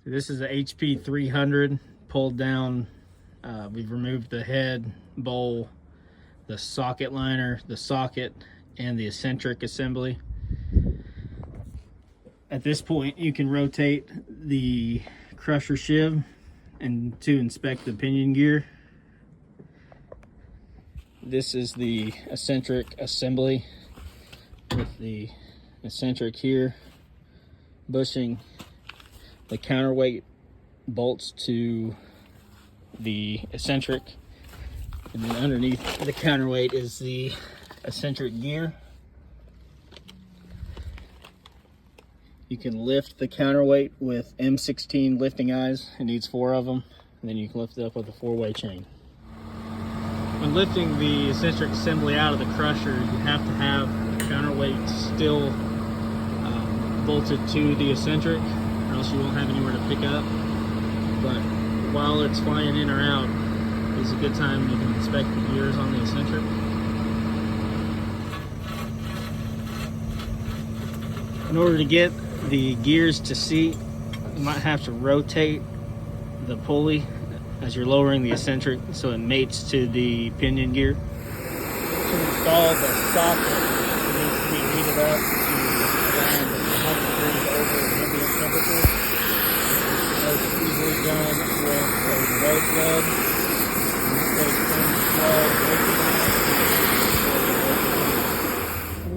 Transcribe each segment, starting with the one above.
This is a HP 300 pulled down. We've removed the head, bowl, the socket liner, the socket, and the eccentric assembly. At this point, you can rotate the crusher sheave and to inspect the pinion gear. This is the eccentric assembly with the eccentric here, bushing the counterweight bolts to the eccentric, and then underneath the counterweight is the eccentric gear. You can lift the counterweight with M16 lifting eyes. It needs 4 of them, and then you can lift it up with a 4-way chain. When lifting the eccentric assembly out of the crusher, you have to have the counterweight still bolted to the eccentric, or else you won't have anywhere to pick up. But while it's flying in or out, is a good time you can inspect the gears on the eccentric. In order to get the gears to seat, you might have to rotate the pulley as you're lowering the eccentric so it mates to the pinion gear. To install the socket, it needs to be heated up to around 100 degrees over ambient temperature. It's easily done with a road gun.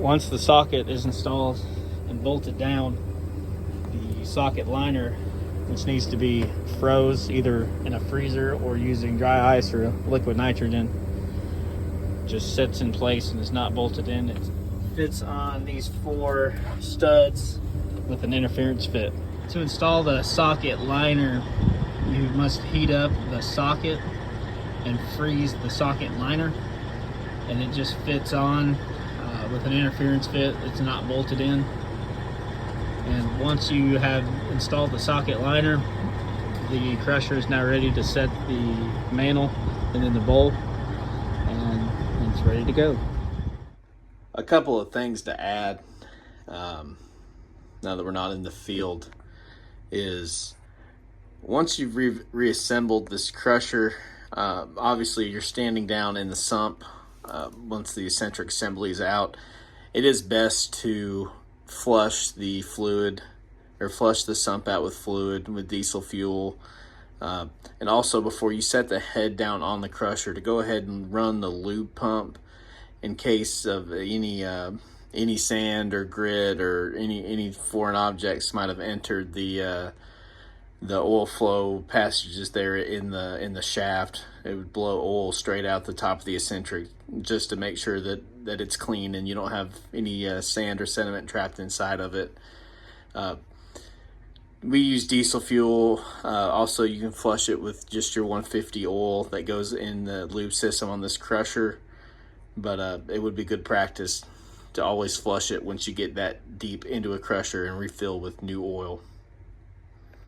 Once the socket is installed and bolted down, the socket liner, which needs to be froze either in a freezer or using dry ice or liquid nitrogen, just sits in place and is not bolted in. It fits on these 4 studs with an interference fit. To install the socket liner, you must heat up the socket and freeze the socket liner, and it just fits on with an interference fit. It's not bolted in. And once you have installed the socket liner, the crusher is now ready to set the mantle and then the bowl, and it's ready to go. A couple of things to add now that we're not in the field is, once you've reassembled this crusher, obviously you're standing down in the sump. Once the eccentric assembly is out, it is best to flush the fluid, or flush the sump out with fluid with diesel fuel, and also before you set the head down on the crusher, to go ahead and run the lube pump in case of any sand or grit or any foreign objects might have entered the oil flow passages there in the shaft. It would blow oil straight out the top of the eccentric, just to make sure that it's clean and you don't have any sand or sediment trapped inside of it. We use diesel fuel. Also, you can flush it with just your 150 oil that goes in the lube system on this crusher, but it would be good practice to always flush it once you get that deep into a crusher and refill with new oil.